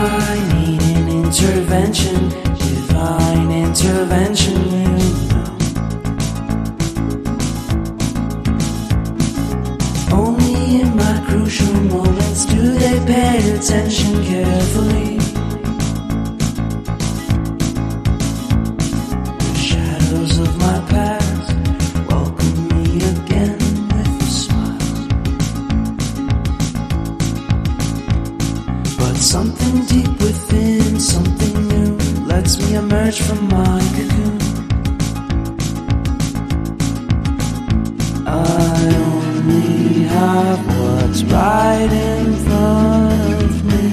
I need an intervention, divine intervention, you know. Only in my crucial moments do they pay attention carefully. The shadows of my past welcome me again with a smile. But something deep within, something new, lets me emerge from my cocoon. I only have what's right in front of me.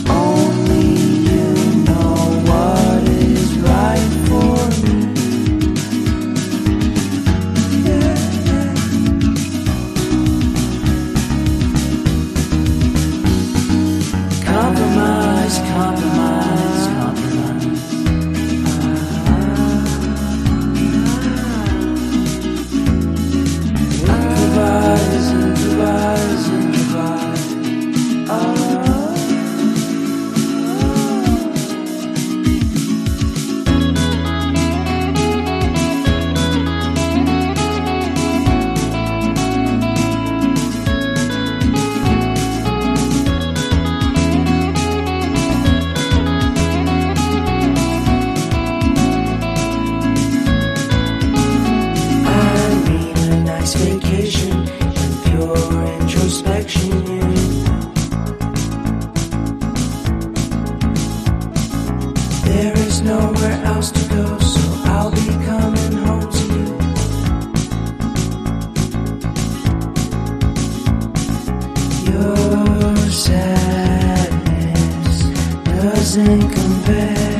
Only you know what is right for me. Compromise, compromise, compromise. Improvise, improvise, improvise. Vacation and pure introspection, you know. There is nowhere else to go, so I'll be coming home to you. Your sadness doesn't compare